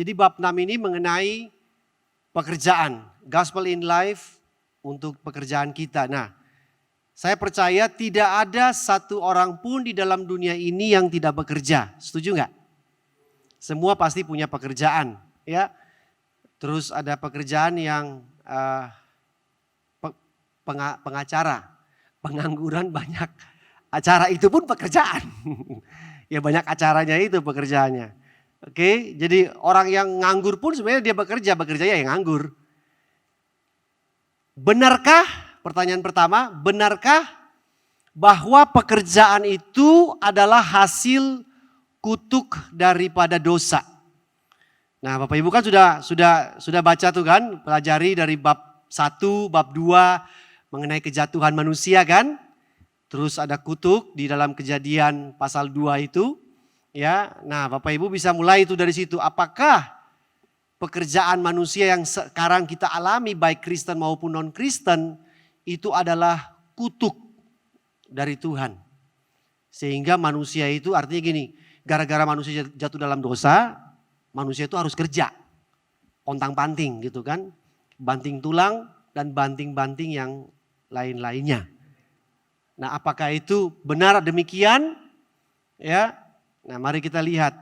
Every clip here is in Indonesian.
Jadi bab 6 ini mengenai pekerjaan. Gospel in life untuk pekerjaan kita. Nah, saya percaya tidak ada satu orang pun di dalam dunia ini yang tidak bekerja. Setuju nggak? Semua pasti punya pekerjaan, ya. Terus ada pekerjaan yang pengacara, pengangguran banyak. Acara itu pun pekerjaan. Ya banyak acaranya itu pekerjaannya. Oke, jadi orang yang nganggur pun sebenarnya dia bekerja ya yang nganggur. Benarkah, pertanyaan pertama, benarkah bahwa pekerjaan itu adalah hasil kutuk daripada dosa? Nah, Bapak Ibu kan sudah baca tuh kan, pelajari dari bab 1, bab 2 mengenai kejatuhan manusia kan? Terus ada kutuk di dalam Kejadian pasal 2 itu, ya. Nah, Bapak Ibu bisa mulai itu dari situ. Apakah pekerjaan manusia yang sekarang kita alami baik Kristen maupun non-Kristen itu adalah kutuk dari Tuhan. Sehingga manusia itu artinya gini, gara-gara manusia jatuh dalam dosa, manusia itu harus kerja. Pontang-panting gitu kan, banting tulang dan banting-banting yang lain-lainnya. Nah, apakah itu benar demikian? Ya. Nah, mari kita lihat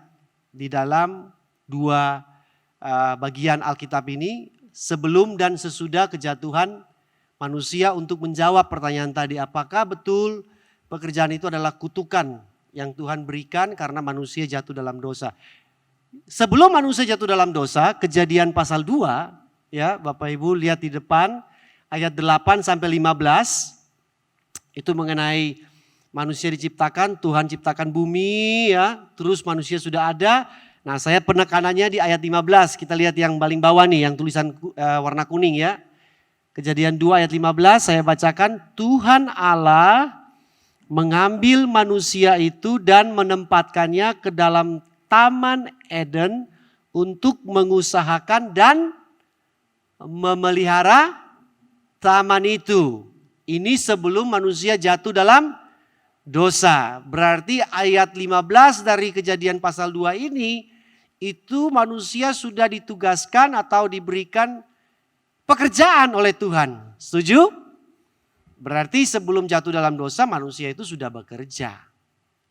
di dalam 2 bagian Alkitab ini sebelum dan sesudah kejatuhan manusia untuk menjawab pertanyaan tadi. Apakah betul pekerjaan itu adalah kutukan yang Tuhan berikan karena manusia jatuh dalam dosa. Sebelum manusia jatuh dalam dosa, Kejadian pasal 2, ya Bapak Ibu lihat di depan ayat 8 sampai 15. Itu mengenai manusia diciptakan, Tuhan ciptakan bumi ya, terus manusia sudah ada. Nah, saya penekanannya di ayat 15, kita lihat yang paling bawah nih, yang tulisan warna kuning ya. Kejadian 2 ayat 15 saya bacakan, Tuhan Allah mengambil manusia itu dan menempatkannya ke dalam Taman Eden untuk mengusahakan dan memelihara taman itu. Ini sebelum manusia jatuh dalam dosa. Berarti ayat 15 dari Kejadian pasal 2 ini itu manusia sudah ditugaskan atau diberikan pekerjaan oleh Tuhan. Setuju? Berarti sebelum jatuh dalam dosa manusia itu sudah bekerja.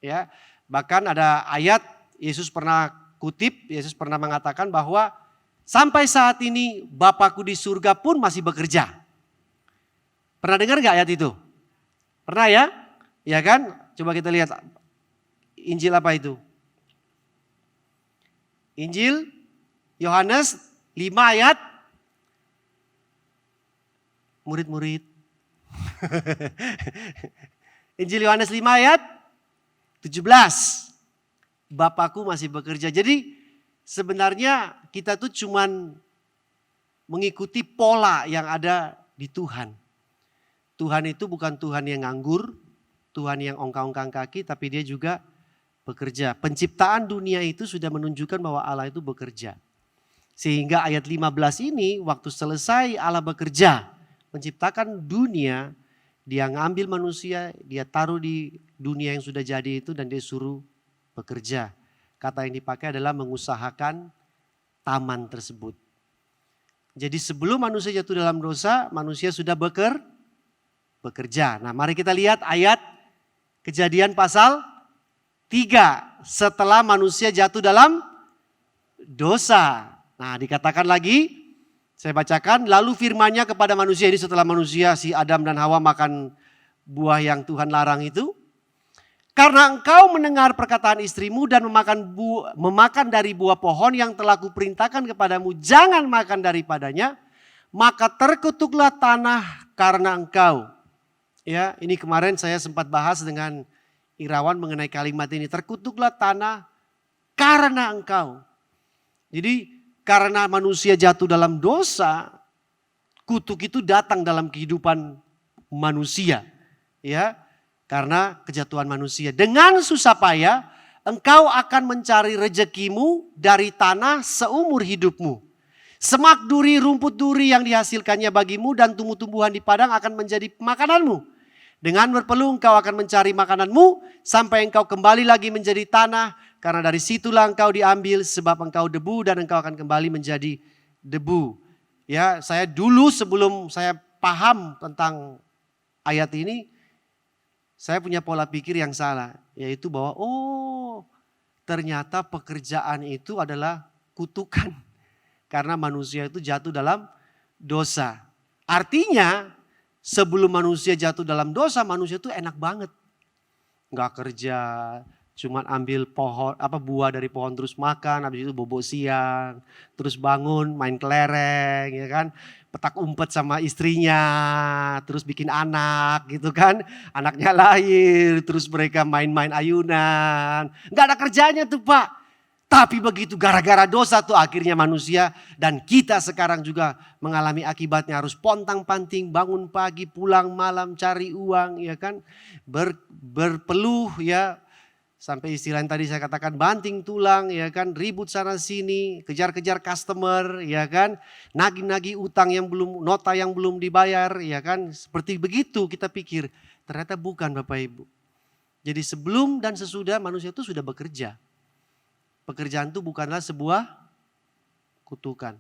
Ya, bahkan ada ayat Yesus pernah kutip, Yesus pernah mengatakan bahwa sampai saat ini Bapakku di surga pun masih bekerja. Pernah dengar gak ayat itu? Pernah ya? Ya kan? Coba kita lihat Injil apa itu? Injil Yohanes 5 ayat murid-murid. Injil Yohanes 5 ayat 17. Bapakku masih bekerja. Jadi sebenarnya kita tuh cuman mengikuti pola yang ada di Tuhan. Tuhan itu bukan Tuhan yang nganggur, Tuhan yang ongkang-ongkang kaki, tapi dia juga bekerja. Penciptaan dunia itu sudah menunjukkan bahwa Allah itu bekerja. Sehingga ayat 15 ini waktu selesai Allah bekerja menciptakan dunia, dia ngambil manusia, dia taruh di dunia yang sudah jadi itu dan dia suruh bekerja. Kata yang dipakai adalah mengusahakan taman tersebut. Jadi sebelum manusia jatuh dalam dosa, manusia sudah bekerja. Nah, mari kita lihat ayat Kejadian pasal 3 setelah manusia jatuh dalam dosa. Nah, dikatakan lagi, saya bacakan, lalu firman-Nya kepada manusia ini setelah manusia si Adam dan Hawa makan buah yang Tuhan larang itu. Karena engkau mendengar perkataan istrimu dan memakan dari buah pohon yang telah kuperintahkan kepadamu, jangan makan daripadanya, maka terkutuklah tanah karena engkau. Ya, ini kemarin saya sempat bahas dengan Irawan mengenai kalimat ini, terkutuklah tanah karena engkau. Jadi karena manusia jatuh dalam dosa, kutuk itu datang dalam kehidupan manusia. Ya, karena kejatuhan manusia. Dengan susah payah engkau akan mencari rezekimu dari tanah seumur hidupmu. Semak duri, rumput duri yang dihasilkannya bagimu dan tumbuh-tumbuhan di padang akan menjadi makananmu. Dengan berpeluh engkau akan mencari makananmu sampai engkau kembali lagi menjadi tanah. Karena dari situlah engkau diambil sebab engkau debu dan engkau akan kembali menjadi debu. Ya, saya dulu sebelum saya paham tentang ayat ini, saya punya pola pikir yang salah. Yaitu bahwa ternyata pekerjaan itu adalah kutukan. Karena manusia itu jatuh dalam dosa. Artinya sebelum manusia jatuh dalam dosa, manusia itu enak banget. Nggak kerja, cuman ambil buah dari pohon terus makan, habis itu bobo siang, terus bangun main kelereng, ya kan, petak umpet sama istrinya, terus bikin anak gitu kan, anaknya lahir, terus mereka main-main ayunan, nggak ada kerjanya tuh Pak. Tapi begitu gara-gara dosa tuh akhirnya manusia dan kita sekarang juga mengalami akibatnya harus pontang-panting, bangun pagi, pulang malam, cari uang, ya kan, berpeluh ya. Sampai istilah yang tadi saya katakan banting tulang, ya kan, ribut sana sini, kejar-kejar customer, ya kan, nagih-nagih utang yang belum, nota yang belum dibayar, ya kan. Seperti begitu kita pikir, ternyata bukan Bapak Ibu. Jadi sebelum dan sesudah manusia itu sudah bekerja. Pekerjaan itu bukanlah sebuah kutukan.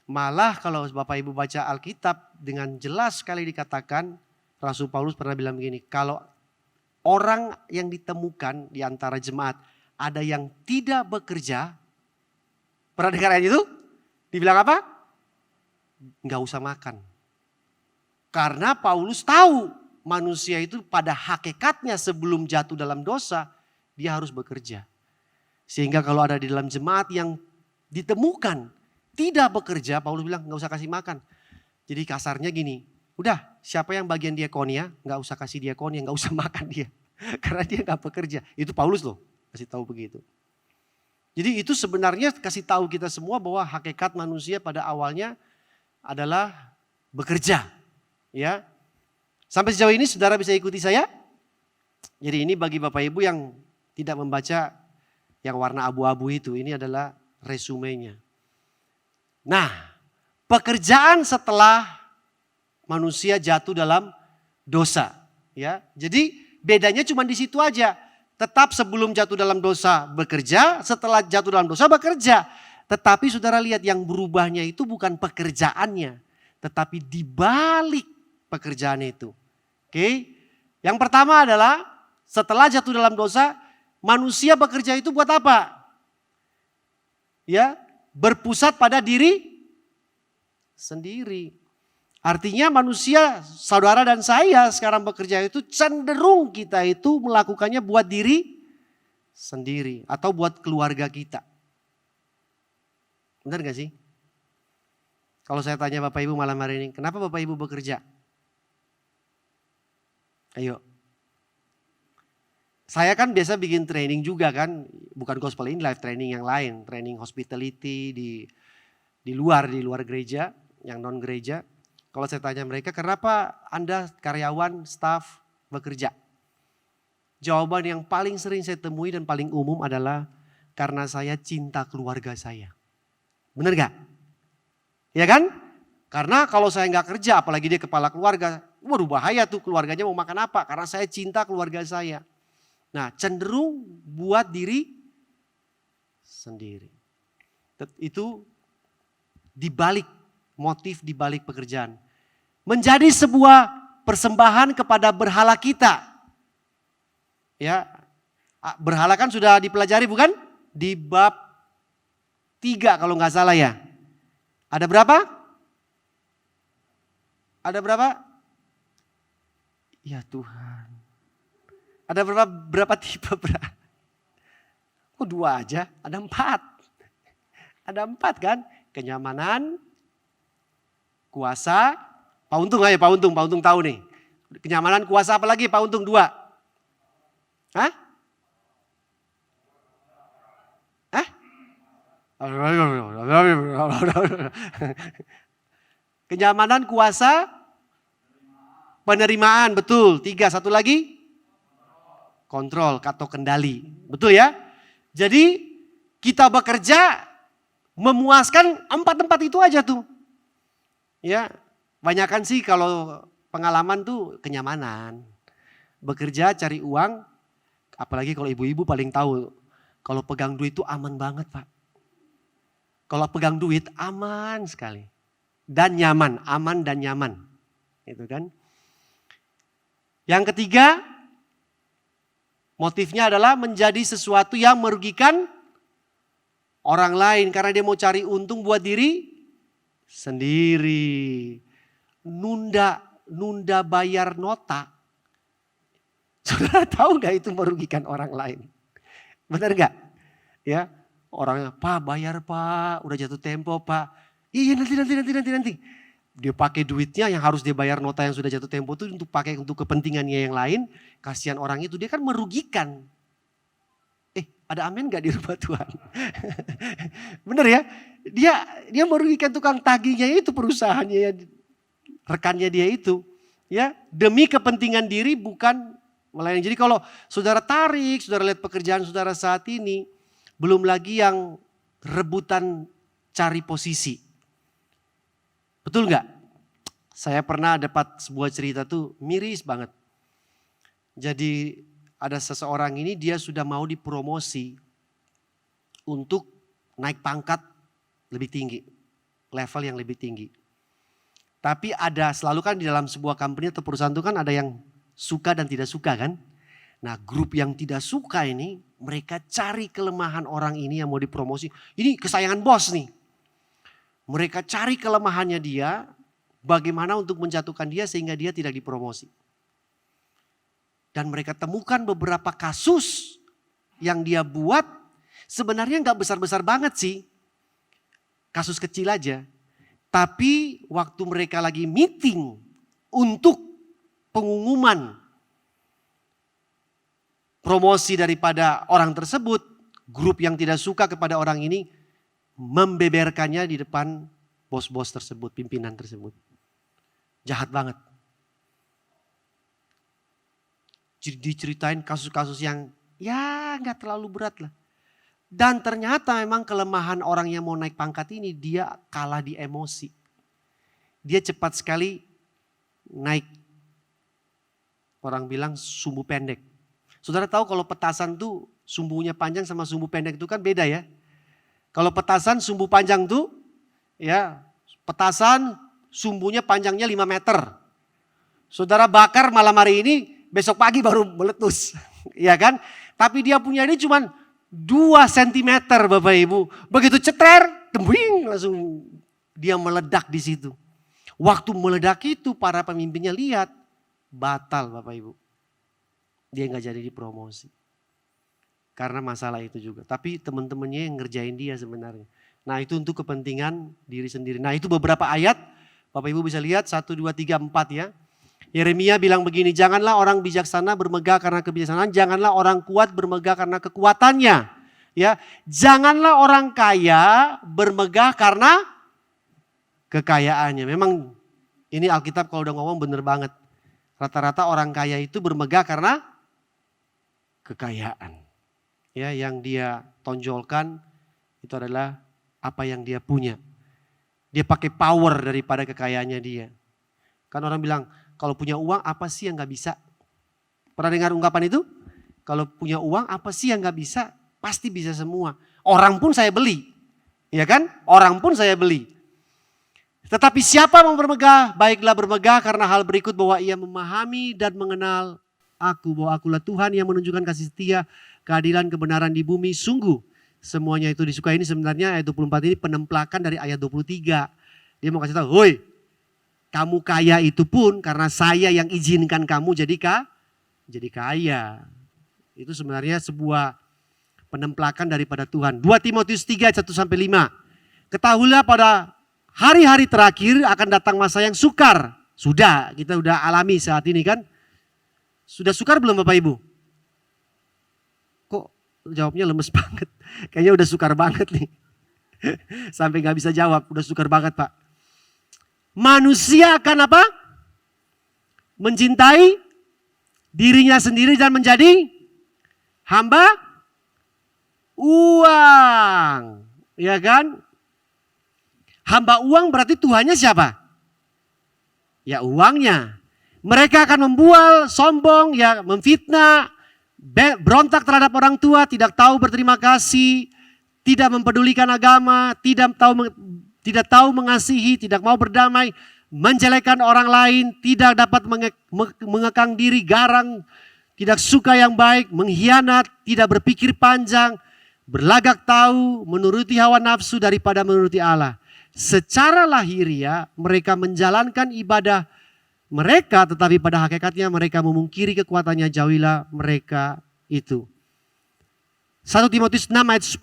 Malah kalau Bapak Ibu baca Alkitab dengan jelas sekali dikatakan, Rasul Paulus pernah bilang begini, kalau orang yang ditemukan di antara jemaat ada yang tidak bekerja, pernah dengar ayat itu? Dibilang apa? Nggak usah makan. Karena Paulus tahu manusia itu pada hakikatnya sebelum jatuh dalam dosa, dia harus bekerja. Sehingga kalau ada di dalam jemaat yang ditemukan tidak bekerja, Paulus bilang nggak usah kasih makan. Jadi kasarnya gini, udah siapa yang bagian diakonia nggak usah kasih diakonia, nggak usah makan dia. Karena dia nggak bekerja. Itu Paulus loh kasih tahu begitu. Jadi itu sebenarnya kasih tahu kita semua bahwa hakikat manusia pada awalnya adalah bekerja. Ya. Sampai sejauh ini saudara bisa ikuti saya? Jadi ini bagi Bapak Ibu yang tidak membaca yang warna abu-abu itu, ini adalah resumenya. Nah, pekerjaan setelah manusia jatuh dalam dosa, ya. Jadi bedanya cuma di situ aja. Tetap sebelum jatuh dalam dosa bekerja, setelah jatuh dalam dosa bekerja. Tetapi saudara lihat yang berubahnya itu bukan pekerjaannya, tetapi di balik pekerjaan itu. Oke? Yang pertama adalah setelah jatuh dalam dosa, manusia bekerja itu buat apa? Ya, berpusat pada diri sendiri. Artinya manusia, saudara dan saya sekarang bekerja itu cenderung kita itu melakukannya buat diri sendiri atau buat keluarga kita. Benar gak sih? Kalau saya tanya Bapak Ibu malam hari ini, kenapa Bapak Ibu bekerja? Ayo. Saya kan biasa bikin training juga kan, bukan gospel in life, training yang lain, training hospitality di luar gereja, yang non gereja. Kalau saya tanya mereka, kenapa Anda karyawan, staff bekerja? Jawaban yang paling sering saya temui dan paling umum adalah karena saya cinta keluarga saya. Benar gak? Ya kan? Karena kalau saya nggak kerja, apalagi dia kepala keluarga, waduh bahaya tuh keluarganya mau makan apa? Karena saya cinta keluarga saya. Nah, cenderung buat diri sendiri. Itu dibalik motif dibalik pekerjaan. Menjadi sebuah persembahan kepada berhala kita. Ya, berhala kan sudah dipelajari bukan? Di bab 3 kalau nggak salah ya. Ada berapa? Ada berapa? Ya Tuhan. Ada berapa tipe berhala? Oh 2 aja, ada 4. Ada 4 kan? Kenyamanan, kuasa, Pak Untung aja, Pak Untung tahu nih. Kenyamanan, kuasa apa lagi Pak Untung 2? Hah? Hah? Kenyamanan, kuasa, penerimaan, betul. 3, satu lagi? Kontrol atau kendali, betul ya? Jadi kita bekerja memuaskan 4 tempat itu aja tuh. Ya, banyakan sih kalau pengalaman tuh kenyamanan. bekerja cari uang, apalagi kalau ibu-ibu paling tahu, kalau pegang duit itu aman banget Pak. Kalau pegang duit aman sekali. Dan nyaman, aman dan nyaman. Itu kan. Yang ketiga, motifnya adalah menjadi sesuatu yang merugikan orang lain. Karena dia mau cari untung buat diri sendiri. Nunda bayar nota. Saudara tahu gak itu merugikan orang lain? Benar gak? Ya, orangnya, Pak bayar Pak, udah jatuh tempo Pak. Iya nanti. Dia pakai duitnya yang harus dia bayar nota yang sudah jatuh tempo itu untuk pakai untuk kepentingannya yang lain. Kasihan orang itu, dia kan merugikan. Ada amin gak di rumah Tuhan? Bener ya? Dia merugikan tukang tagihnya itu, perusahaannya, rekannya dia itu. Ya, demi kepentingan diri bukan melayani. Jadi kalau saudara tarik, saudara lihat pekerjaan saudara saat ini, belum lagi yang rebutan cari posisi. Betul nggak? Saya pernah dapat sebuah cerita tuh miris banget. Jadi ada seseorang ini dia sudah mau dipromosi untuk naik pangkat lebih tinggi, level yang lebih tinggi. Tapi ada selalu kan di dalam sebuah company atau perusahaan itu kan ada yang suka dan tidak suka kan. Nah grup yang tidak suka ini mereka cari kelemahan orang ini yang mau dipromosi. Ini kesayangan bos nih. Mereka cari kelemahannya dia, bagaimana untuk menjatuhkan dia sehingga dia tidak dipromosi. Dan mereka temukan beberapa kasus yang dia buat sebenarnya nggak besar-besar banget sih. Kasus kecil aja. Tapi waktu mereka lagi meeting untuk pengumuman promosi daripada orang tersebut, grup yang tidak suka kepada orang ini membeberkannya di depan bos-bos tersebut, pimpinan tersebut. Jahat banget. Diceritain kasus-kasus yang ya nggak terlalu berat lah. Dan ternyata memang kelemahan orang yang mau naik pangkat ini dia kalah di emosi. Dia cepat sekali naik. Orang bilang sumbu pendek. Saudara tahu kalau petasan tuh sumbunya panjang sama sumbu pendek itu kan beda ya. Kalau petasan sumbu panjang tuh ya petasan sumbunya panjangnya 5 meter. Saudara bakar malam hari ini besok pagi baru meletus. Ya kan? Tapi dia punya ini cuma 2 cm Bapak Ibu. Begitu cetrer, tembing langsung dia meledak di situ. Waktu meledak itu para pemimpinnya lihat batal Bapak Ibu. Dia nggak jadi dipromosi. Karena masalah itu juga. Tapi teman-temannya yang ngerjain dia sebenarnya. Nah itu untuk kepentingan diri sendiri. Nah itu beberapa ayat. Bapak Ibu bisa lihat 1, 2, 3, 4 ya. Yeremia bilang begini. Janganlah orang bijaksana bermegah karena kebijaksanaan. Janganlah orang kuat bermegah karena kekuatannya. Ya, janganlah orang kaya bermegah karena kekayaannya. Memang ini Alkitab kalau udah ngomong bener banget. Rata-rata orang kaya itu bermegah karena kekayaan. Ya, yang dia tonjolkan itu adalah apa yang dia punya. Dia pakai power daripada kekayaannya dia. Kan orang bilang kalau punya uang apa sih yang gak bisa? Pernah dengar ungkapan itu? Kalau punya uang apa sih yang gak bisa? Pasti bisa semua. Orang pun saya beli. Ya kan? Orang pun saya beli. Tetapi siapa mau bermegah? Baiklah bermegah karena hal berikut bahwa ia memahami dan mengenal aku. Bahwa akulah Tuhan yang menunjukkan kasih setia, keadilan, kebenaran di bumi. Sungguh semuanya itu disukai. Ini sebenarnya ayat 24 ini penemplakan dari ayat 23. Dia mau kasih tahu, hoi kamu kaya itu pun karena saya yang izinkan kamu jadi kaya. Itu sebenarnya sebuah penemplakan daripada Tuhan. 2 Timotius 3, 1-5. Ketahuilah pada hari-hari terakhir akan datang masa yang sukar. Sudah, kita udah alami saat ini kan. Sudah sukar belum Bapak Ibu? Kok jawabnya lemes banget? Kayaknya udah sukar banget nih. Sampai gak bisa jawab, udah sukar banget Pak. Manusia akan apa? Mencintai dirinya sendiri dan menjadi hamba uang. Ya kan? Hamba uang berarti Tuhannya siapa? Ya uangnya. Mereka akan membual, sombong, ya, memfitnah, berontak terhadap orang tua, tidak tahu berterima kasih, tidak mempedulikan agama, tidak tahu mengasihi, tidak mau berdamai, menjelekkan orang lain, tidak dapat mengekang diri, garang, tidak suka yang baik, mengkhianat, tidak berpikir panjang, berlagak tahu, menuruti hawa nafsu daripada menuruti Allah. Secara lahiriah mereka menjalankan ibadah mereka, tetapi pada hakikatnya mereka memungkiri kekuatannya. Jauhilah mereka itu. 1 Timotius 6 ayat 10.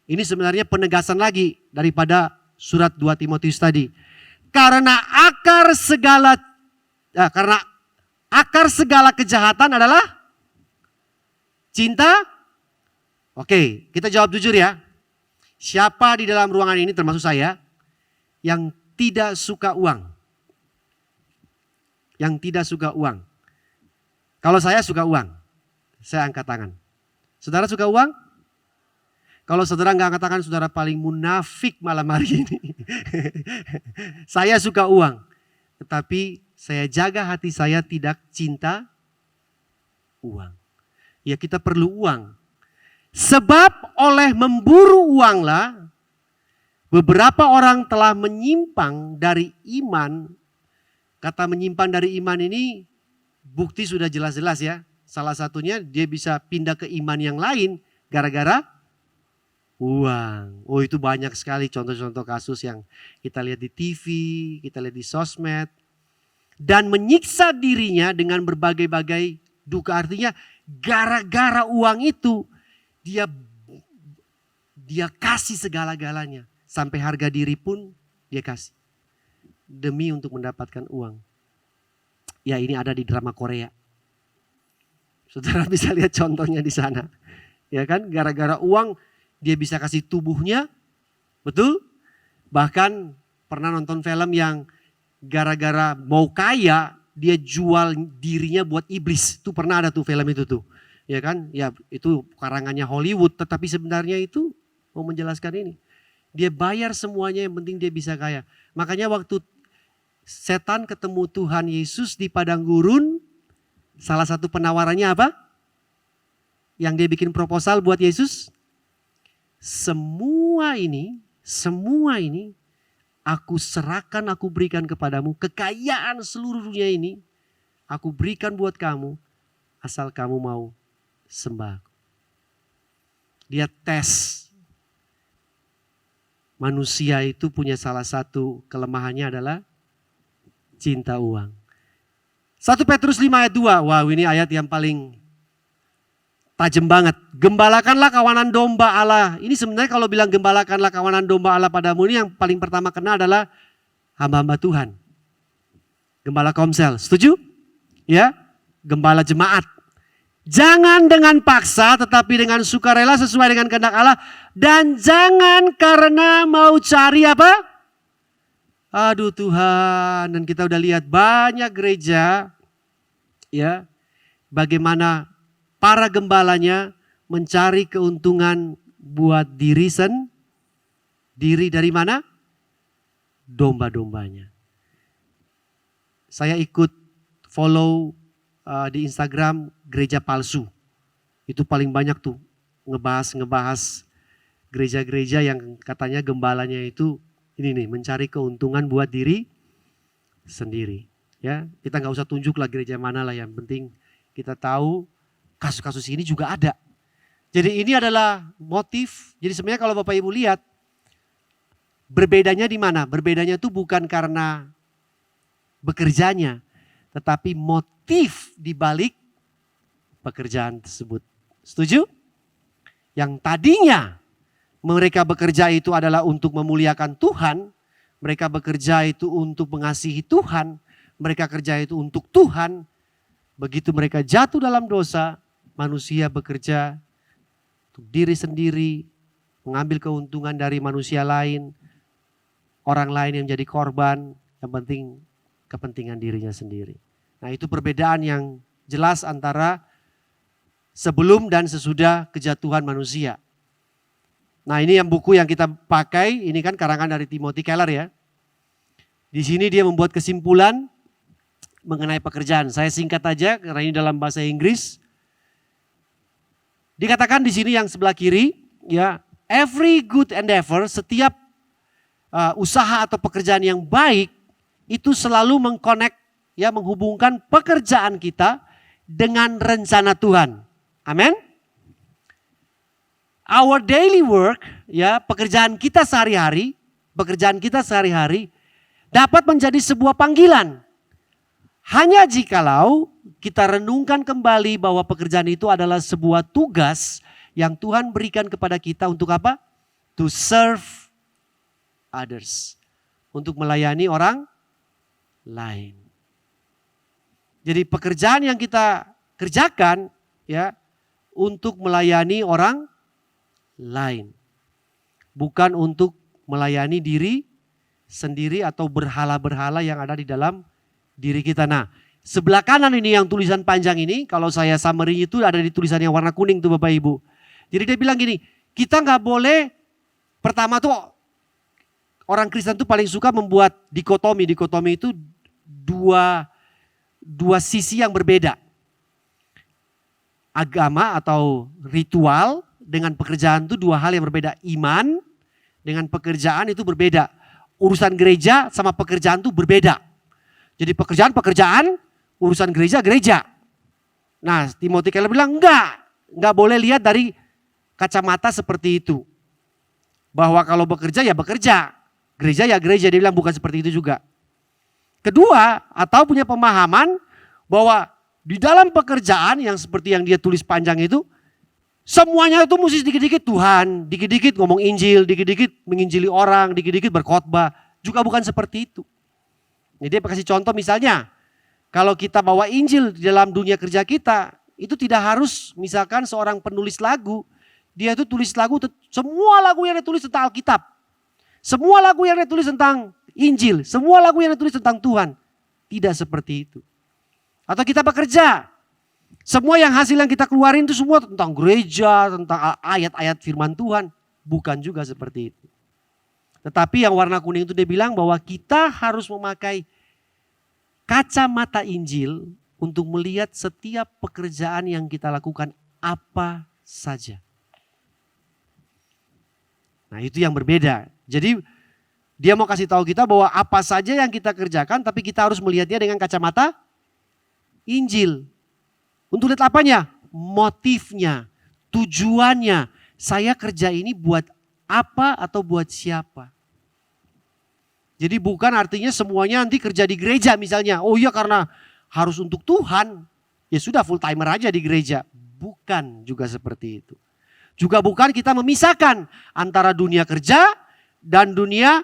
Ini sebenarnya penegasan lagi daripada surat 2 Timotius tadi. Karena akar segala kejahatan adalah cinta. Oke, kita jawab jujur ya. Siapa di dalam ruangan ini termasuk saya yang tidak suka uang? Yang tidak suka uang. Kalau saya suka uang, saya angkat tangan. Saudara suka uang? Kalau saudara nggak angkat tangan, saudara paling munafik malam hari ini. Saya suka uang, tetapi saya jaga hati saya tidak cinta uang. Ya, kita perlu uang. Sebab oleh memburu uanglah beberapa orang telah menyimpang dari iman. Kata menyimpang dari iman ini bukti sudah jelas-jelas ya. Salah satunya dia bisa pindah ke iman yang lain gara-gara uang. Oh, itu banyak sekali contoh-contoh kasus yang kita lihat di TV, kita lihat di sosmed. Dan menyiksa dirinya dengan berbagai-bagai duka. Artinya gara-gara uang itu dia kasih segala-galanya. Sampai harga diri pun dia kasih. Demi untuk mendapatkan uang. Ya, ini ada di drama Korea. Saudara bisa lihat contohnya di sana. Ya kan, gara-gara uang dia bisa kasih tubuhnya. Betul? Bahkan pernah nonton film yang gara-gara mau kaya dia jual dirinya buat iblis. Itu pernah ada tuh film itu tuh. Ya kan, ya itu karangannya Hollywood, tetapi sebenarnya itu mau menjelaskan ini. Dia bayar semuanya, yang penting dia bisa kaya. Makanya waktu setan ketemu Tuhan Yesus di padang gurun, salah satu penawarannya apa? Yang dia bikin proposal buat Yesus, semua ini aku serahkan, aku berikan kepadamu, kekayaan seluruh dunia ini aku berikan buat kamu, asal kamu mau sembah. Dia tes. Manusia itu punya salah satu kelemahannya adalah cinta uang. 1 Petrus 5 ayat 2. Wow, ini ayat yang paling tajam banget. Gembalakanlah kawanan domba Allah. Ini sebenarnya kalau bilang gembalakanlah kawanan domba Allah padamu, ini yang paling pertama kena adalah hamba-hamba Tuhan. Gembala Komsel, setuju? Ya, gembala jemaat. Jangan dengan paksa tetapi dengan sukarela sesuai dengan kehendak Allah. Dan jangan karena mau cari apa? Aduh Tuhan, dan kita udah lihat banyak gereja ya, bagaimana para gembalanya mencari keuntungan buat diri sendiri. Dari mana? Domba-dombanya. Saya ikut follow di Instagram gereja palsu. Itu paling banyak tuh ngebahas gereja-gereja yang katanya gembalanya itu ini nih, mencari keuntungan buat diri sendiri. Ya, kita nggak usah tunjuk lah gereja mana lah, yang penting kita tahu kasus-kasus ini juga ada. Jadi ini adalah motif. Jadi sebenarnya kalau Bapak Ibu lihat, berbedanya di mana? Berbedanya itu bukan karena bekerjanya, tetapi motif di balik pekerjaan tersebut. Setuju? Yang tadinya mereka bekerja itu adalah untuk memuliakan Tuhan, mereka bekerja itu untuk mengasihi Tuhan, mereka kerja itu untuk Tuhan. Begitu mereka jatuh dalam dosa, manusia bekerja untuk diri sendiri, mengambil keuntungan dari manusia lain, orang lain yang jadi korban, yang penting kepentingan dirinya sendiri. Nah, itu perbedaan yang jelas antara sebelum dan sesudah kejatuhan manusia. Nah, ini yang buku yang kita pakai, ini kan karangan dari Timothy Keller ya. Di sini dia membuat kesimpulan mengenai pekerjaan. Saya singkat aja karena ini dalam bahasa Inggris. Dikatakan di sini yang sebelah kiri, ya, every good endeavor, setiap usaha atau pekerjaan yang baik itu selalu ya, menghubungkan pekerjaan kita dengan rencana Tuhan. Amin. Our daily work, ya, pekerjaan kita sehari-hari dapat menjadi sebuah panggilan. Hanya jikalau kita renungkan kembali bahwa pekerjaan itu adalah sebuah tugas yang Tuhan berikan kepada kita untuk apa? To serve others. Untuk melayani orang lain. Jadi pekerjaan yang kita kerjakan, ya, untuk melayani orang lain. Bukan untuk melayani diri sendiri atau berhala-berhala yang ada di dalam diri kita. Nah, sebelah kanan ini yang tulisan panjang ini, kalau saya summary itu ada di tulisan yang warna kuning tuh Bapak Ibu. Jadi dia bilang gini, kita nggak boleh, pertama tuh orang Kristen tuh paling suka membuat dikotomi. Dikotomi itu dua sisi yang berbeda. Agama atau ritual dengan pekerjaan itu dua hal yang berbeda. Iman dengan pekerjaan itu berbeda. Urusan gereja sama pekerjaan itu berbeda. Jadi pekerjaan, urusan gereja. Nah, Timothy Keller bilang enggak boleh lihat dari kacamata seperti itu. Bahwa kalau bekerja ya bekerja, gereja ya gereja, dia bilang bukan seperti itu juga. Kedua, atau punya pemahaman bahwa di dalam pekerjaan yang seperti yang dia tulis panjang itu, semuanya itu mesti dikit-dikit Tuhan, dikit-dikit ngomong Injil, dikit-dikit menginjili orang, dikit-dikit berkhotbah, juga bukan seperti itu. Jadi dia kasih contoh misalnya, kalau kita bawa Injil di dalam dunia kerja kita, itu tidak harus misalkan seorang penulis lagu, dia itu tulis lagu, semua lagu yang dia tulis tentang Alkitab. Semua lagu yang dia tulis tentang Injil, semua lagu yang dia tulis tentang Tuhan. Tidak seperti itu. Atau kita bekerja, semua hasil yang kita keluarin itu semua tentang gereja, tentang ayat-ayat firman Tuhan. Bukan juga seperti itu. Tetapi yang warna kuning itu dia bilang bahwa kita harus memakai kacamata Injil untuk melihat setiap pekerjaan yang kita lakukan apa saja. Nah, itu yang berbeda. Jadi dia mau kasih tahu kita bahwa apa saja yang kita kerjakan tapi kita harus melihatnya dengan kacamata Injil. Untuk lihat apanya? Motifnya, tujuannya. Saya kerja ini buat apa atau buat siapa? Jadi bukan artinya semuanya nanti kerja di gereja misalnya. Oh iya karena harus untuk Tuhan. Ya sudah full timer aja di gereja. Bukan juga seperti itu. Juga bukan kita memisahkan antara dunia kerja dan dunia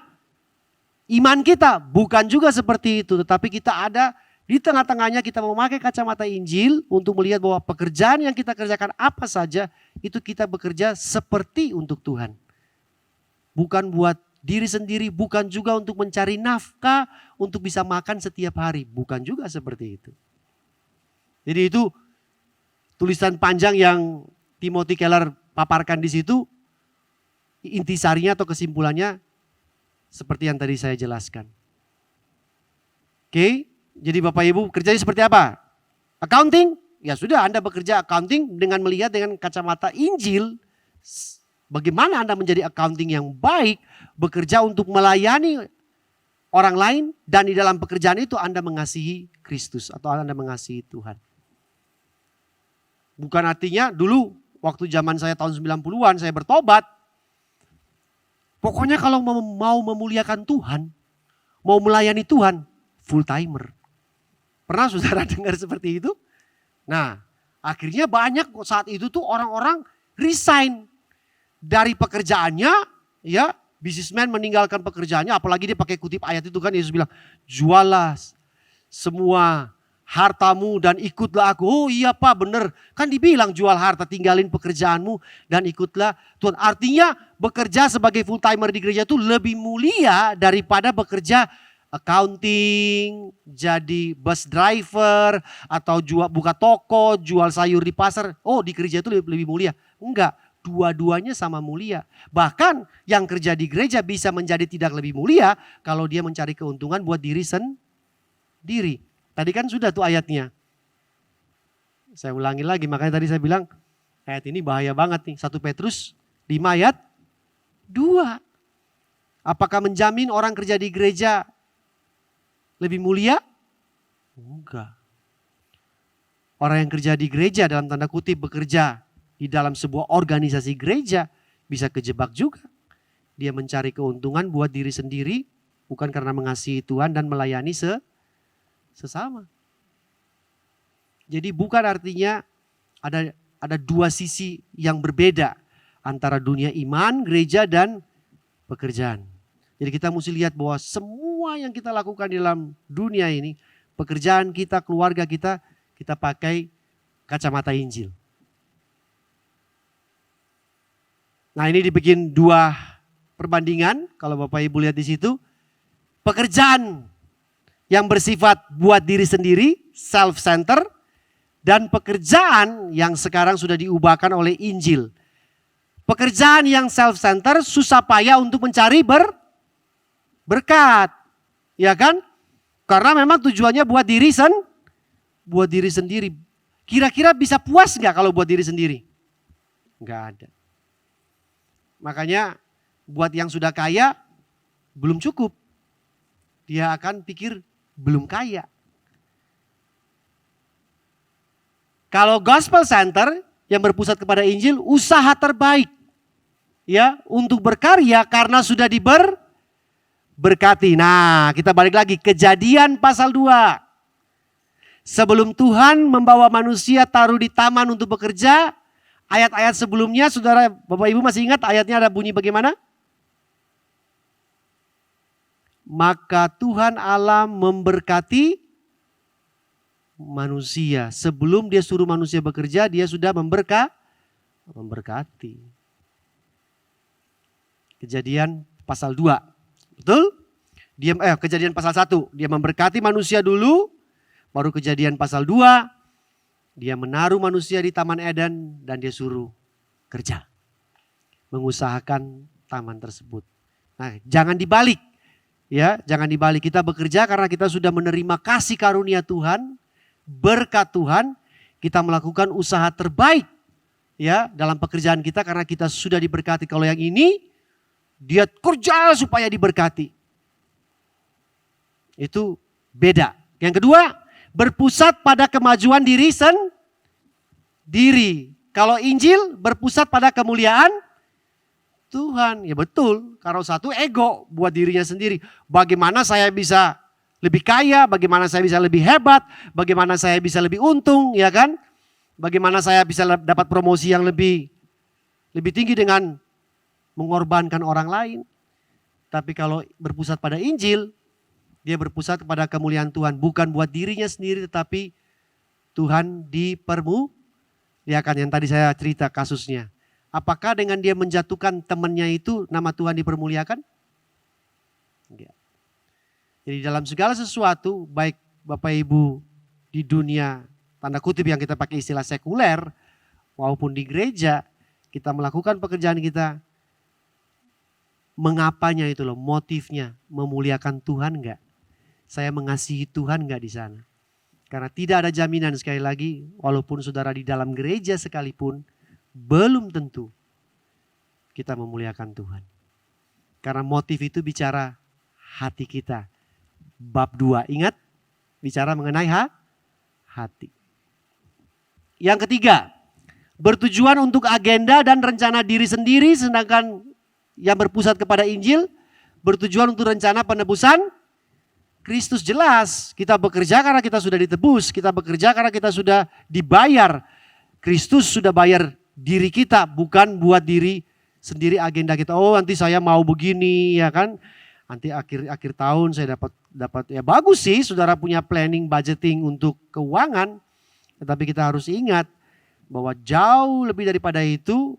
iman kita. Bukan juga seperti itu. Tetapi kita ada di tengah-tengahnya, kita memakai kacamata Injil untuk melihat bahwa pekerjaan yang kita kerjakan apa saja itu kita bekerja seperti untuk Tuhan. Bukan buat diri sendiri, bukan juga untuk mencari nafkah untuk bisa makan setiap hari. Bukan juga seperti itu. Jadi itu tulisan panjang yang Timothy Keller paparkan di situ, intisarinya atau kesimpulannya seperti yang tadi saya jelaskan. Oke, jadi Bapak Ibu kerjanya seperti apa? Accounting? Ya sudah, Anda bekerja accounting dengan melihat dengan kacamata Injil. Bagaimana Anda menjadi accounting yang baik, bekerja untuk melayani orang lain, dan di dalam pekerjaan itu Anda mengasihi Kristus atau Anda mengasihi Tuhan. Bukan artinya dulu waktu zaman saya tahun 90-an saya bertobat. Pokoknya kalau mau memuliakan Tuhan, mau melayani Tuhan, full timer. Pernah saudara dengar seperti itu? Nah, akhirnya banyak saat itu tuh orang-orang resign dari pekerjaannya, ya, businessman meninggalkan pekerjaannya, apalagi dia pakai kutip ayat itu kan, Yesus bilang, jualah semua hartamu dan ikutlah aku. Oh iya Pak, bener. Kan dibilang jual harta, tinggalin pekerjaanmu dan ikutlah Tuhan. Artinya bekerja sebagai full timer di gereja itu lebih mulia daripada bekerja accounting, jadi bus driver, atau buka toko, jual sayur di pasar. Oh di gereja itu lebih mulia. Enggak, dua-duanya sama mulia. Bahkan yang kerja di gereja bisa menjadi tidak lebih mulia kalau dia mencari keuntungan buat diri sendiri. Tadi kan sudah tuh ayatnya. Saya ulangi lagi, makanya tadi saya bilang ayat ini bahaya banget nih. 1 Petrus 5 ayat 2. Apakah menjamin orang kerja di gereja lebih mulia? Enggak. Orang yang kerja di gereja dalam tanda kutip bekerja di dalam sebuah organisasi gereja bisa kejebak juga. Dia mencari keuntungan buat diri sendiri bukan karena mengasihi Tuhan dan melayani sesama. Jadi bukan artinya ada dua sisi yang berbeda antara dunia iman, gereja dan pekerjaan. Jadi kita mesti lihat bahwa semua yang kita lakukan di dalam dunia ini, pekerjaan kita, keluarga kita pakai kacamata Injil. Nah, ini dibikin 2 perbandingan, kalau Bapak Ibu lihat di situ. Pekerjaan yang bersifat buat diri sendiri, self-center, dan pekerjaan yang sekarang sudah diubahkan oleh Injil. Pekerjaan yang self-center susah payah untuk mencari berkat. Ya kan? Karena memang tujuannya buat diri sendiri. Kira-kira bisa puas nggak kalau buat diri sendiri? Nggak ada. Makanya buat yang sudah kaya belum cukup. Dia akan pikir belum kaya. Kalau gospel center yang berpusat kepada Injil, usaha terbaik ya untuk berkarya karena sudah diberkati. Nah, kita balik lagi Kejadian pasal 2. Sebelum Tuhan membawa manusia taruh di taman untuk bekerja, ayat-ayat sebelumnya, saudara Bapak Ibu masih ingat ayatnya ada bunyi bagaimana? Maka Tuhan Allah memberkati manusia. Sebelum dia suruh manusia bekerja, dia sudah memberkati. Kejadian pasal 2. Betul? Kejadian pasal 1. Dia memberkati manusia dulu. Baru Kejadian pasal 2. Dia menaruh manusia di Taman Eden dan dia suruh kerja. Mengusahakan taman tersebut. Nah, jangan dibalik. Ya, jangan dibalik. Kita bekerja karena kita sudah menerima kasih karunia Tuhan, berkat Tuhan, kita melakukan usaha terbaik ya dalam pekerjaan kita karena kita sudah diberkati. Kalau yang ini dia kerja supaya diberkati. Itu beda. Yang kedua, berpusat pada kemajuan diri sendiri. Kalau Injil berpusat pada kemuliaan Tuhan. Ya betul, kalau satu ego buat dirinya sendiri. Bagaimana saya bisa lebih kaya, bagaimana saya bisa lebih hebat, bagaimana saya bisa lebih untung, ya kan? Bagaimana saya bisa dapat promosi yang lebih tinggi dengan mengorbankan orang lain. Tapi kalau berpusat pada Injil, dia berpusat kepada kemuliaan Tuhan. Bukan buat dirinya sendiri, tetapi Tuhan dipermuliakan. Yang tadi saya cerita kasusnya. Apakah dengan dia menjatuhkan temannya itu nama Tuhan dipermuliakan? Enggak. Jadi dalam segala sesuatu baik Bapak Ibu di dunia tanda kutip yang kita pakai istilah sekuler maupun di gereja kita melakukan pekerjaan kita. Mengapanya itu loh, motifnya memuliakan Tuhan enggak? Saya mengasihi Tuhan enggak di sana? Karena tidak ada jaminan sekali lagi walaupun saudara di dalam gereja sekalipun belum tentu kita memuliakan Tuhan. Karena motif itu bicara hati kita. Bab 2, ingat? Bicara mengenai hati. Yang ketiga, bertujuan untuk agenda dan rencana diri sendiri, sedangkan yang berpusat kepada Injil, bertujuan untuk rencana penebusan Kristus. Jelas, kita bekerja karena kita sudah ditebus, kita bekerja karena kita sudah dibayar. Kristus sudah bayar diri kita, bukan buat diri sendiri agenda kita. Oh, nanti saya mau begini, ya kan? Nanti akhir tahun saya dapat ya bagus sih, saudara punya planning budgeting untuk keuangan. Tetapi kita harus ingat bahwa jauh lebih daripada itu,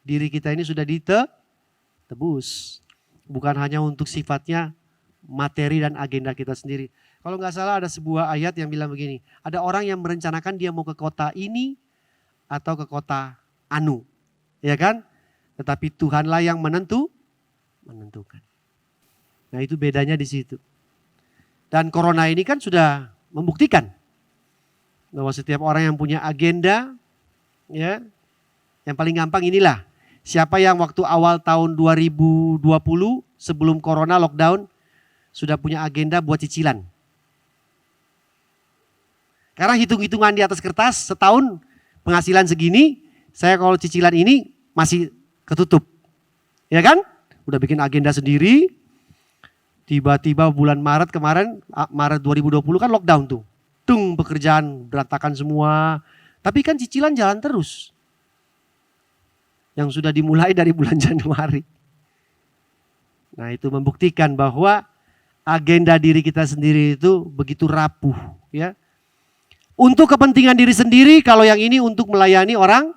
diri kita ini sudah ditebus. Bukan hanya untuk sifatnya materi dan agenda kita sendiri. Kalau nggak salah ada sebuah ayat yang bilang begini, ada orang yang merencanakan dia mau ke kota ini atau ke kota anu, ya kan? Tetapi Tuhanlah yang menentukan. Nah, itu bedanya di situ. Dan corona ini kan sudah membuktikan bahwa setiap orang yang punya agenda, ya, yang paling gampang inilah. Siapa yang waktu awal tahun 2020 sebelum corona lockdown sudah punya agenda buat cicilan? Karena hitung-hitungan di atas kertas setahun penghasilan segini, saya kalau cicilan ini masih ketutup. Ya kan? Udah bikin agenda sendiri. Tiba-tiba bulan Maret kemarin, Maret 2020 kan lockdown tuh. Pekerjaan berantakan semua. Tapi kan cicilan jalan terus. Yang sudah dimulai dari bulan Januari. Nah, itu membuktikan bahwa agenda diri kita sendiri itu begitu rapuh, ya. Untuk kepentingan diri sendiri, kalau yang ini untuk melayani orang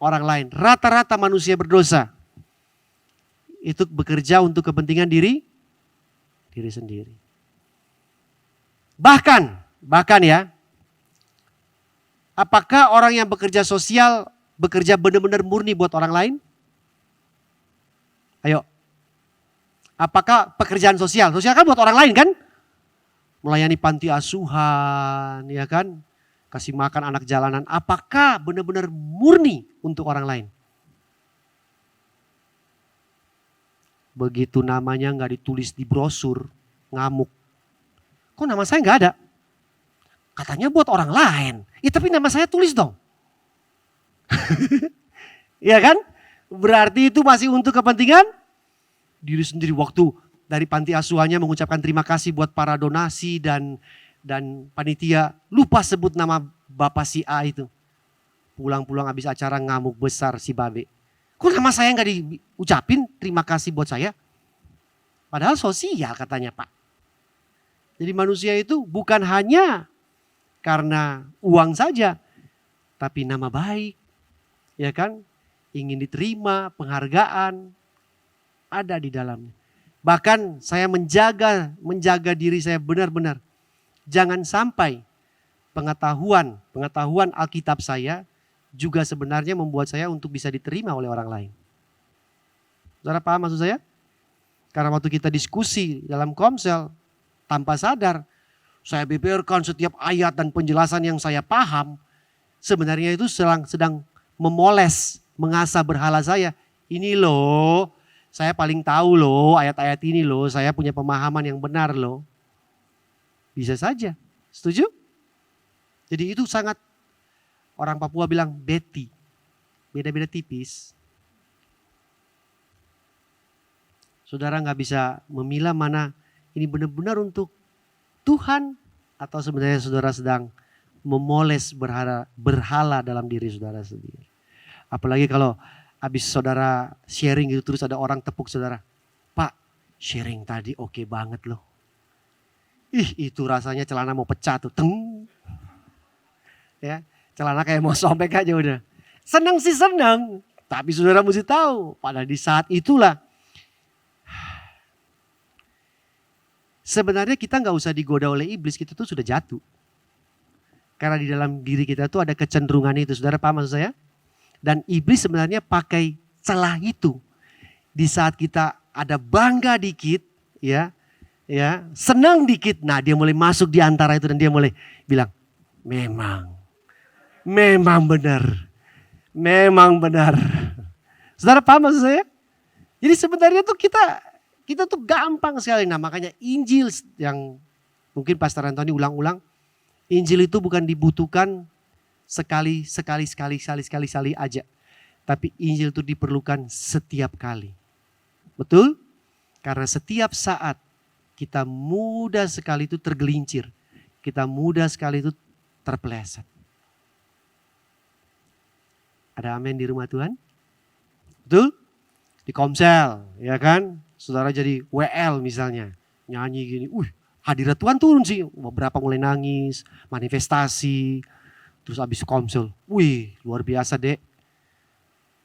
lain. Rata-rata manusia berdosa itu bekerja untuk kepentingan diri sendiri. Bahkan ya, apakah orang yang bekerja sosial bekerja benar-benar murni buat orang lain? Ayo. Apakah pekerjaan sosial? Sosial kan buat orang lain kan? Melayani panti asuhan, ya kan? Kasih makan anak jalanan. Apakah benar-benar murni untuk orang lain? Begitu namanya nggak ditulis di brosur, ngamuk. Kok nama saya nggak ada? Katanya buat orang lain. Tapi nama saya tulis dong. Ya kan? Berarti itu masih untuk kepentingan diri sendiri. Waktu dari panti asuhannya mengucapkan terima kasih buat para donasi dan panitia. Lupa sebut nama Bapak si A itu. Pulang-pulang habis acara ngamuk besar si Babe. Kok nama saya nggak diucapin terima kasih buat saya? Padahal sosial katanya Pak. Jadi manusia itu bukan hanya karena uang saja. Tapi nama baik, ya kan? Ingin diterima, penghargaan ada di dalamnya. Bahkan saya menjaga diri saya benar-benar. Jangan sampai pengetahuan Alkitab saya juga sebenarnya membuat saya untuk bisa diterima oleh orang lain. Saudara paham maksud saya? Karena waktu kita diskusi dalam komsel, tanpa sadar saya beberkan setiap ayat dan penjelasan yang saya paham. Sebenarnya itu sedang memoles, mengasah berhala saya. Ini loh, saya paling tahu loh ayat-ayat ini loh, saya punya pemahaman yang benar loh. Bisa saja, setuju? Jadi itu sangat, orang Papua bilang beti, beda-beda tipis. Saudara gak bisa memilah mana ini benar-benar untuk Tuhan atau sebenarnya saudara sedang memoles berhala dalam diri saudara sendiri. Apalagi kalau habis saudara sharing gitu terus ada orang tepuk saudara. Pak, sharing tadi oke banget loh. Itu rasanya celana mau pecah tuh. Teng. Ya, celana kayak mau sobek aja udah. Senang sih senang. Tapi saudara mesti tahu pada di saat itulah. Sebenarnya kita gak usah digoda oleh iblis, kita tuh sudah jatuh. Karena di dalam diri kita tuh ada kecenderungan itu. Saudara paham maksud saya? Dan iblis sebenarnya pakai celah itu. Di saat kita ada bangga dikit, ya, senang dikit. Nah dia mulai masuk di antara itu dan dia mulai bilang, memang benar. Saudara paham maksud saya? Jadi sebenarnya tuh kita tuh gampang sekali. Nah makanya Injil yang mungkin Pastor Antoni ulang-ulang. Injil itu bukan dibutuhkan sekali aja. Tapi Injil itu diperlukan setiap kali. Betul? Karena setiap saat kita mudah sekali itu tergelincir. Kita mudah sekali itu terpeleset. Ada amin di rumah Tuhan? Betul? Di komsel, ya kan? Saudara jadi WL misalnya, nyanyi gini, hadirat Tuhan turun sih. Beberapa mulai nangis, manifestasi, terus habis komsel, luar biasa dek.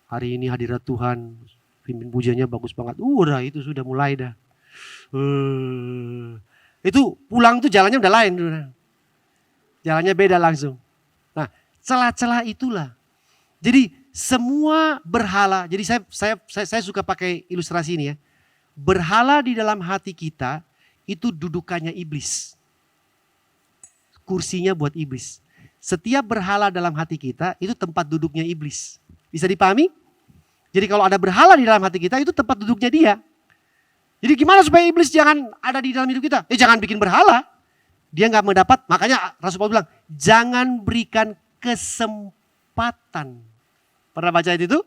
Hari ini hadirat Tuhan, pimpin pujiannya bagus banget. Udah itu sudah mulai dah. Itu pulang tuh jalannya udah lain. Jalannya beda langsung. Nah celah-celah itulah. Jadi semua berhala, jadi saya suka pakai ilustrasi ini ya. Berhala di dalam hati kita itu dudukannya iblis. kursinya buat iblis. Setiap berhala dalam hati kita itu tempat duduknya iblis. Bisa dipahami? Jadi kalau ada berhala di dalam hati kita itu tempat duduknya dia. Jadi gimana supaya iblis jangan ada di dalam hidup kita? Jangan bikin berhala. Dia nggak mendapat, makanya Rasul Paulus bilang, jangan berikan kesempatan. Pernah baca itu?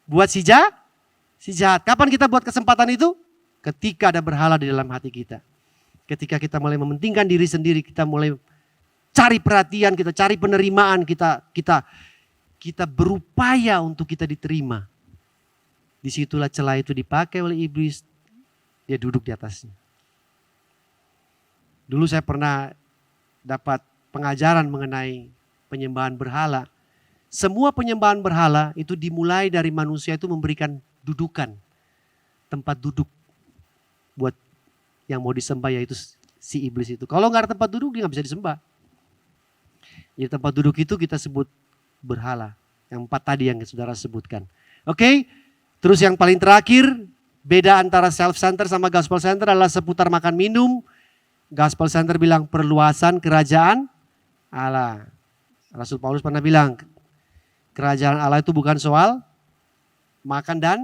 Buat si jahat. Kapan kita buat kesempatan itu? Ketika ada berhala di dalam hati kita. Ketika kita mulai mementingkan diri sendiri, kita mulai cari perhatian, kita cari penerimaan, kita berupaya untuk kita diterima. Disitulah celah itu dipakai oleh iblis, dia duduk di atasnya. Dulu saya pernah dapat pengajaran mengenai penyembahan berhala. Semua penyembahan berhala itu dimulai dari manusia itu memberikan dudukan, tempat duduk buat yang mau disembah, yaitu si iblis itu. Kalau nggak ada tempat duduk dia nggak bisa disembah. Jadi tempat duduk itu kita sebut berhala. Yang 4 tadi yang saudara sebutkan. Oke, terus yang paling terakhir, beda antara self-center sama gospel center adalah seputar makan minum. Gospel center bilang perluasan kerajaan Allah. Rasul Paulus pernah bilang, kerajaan Allah itu bukan soal makan dan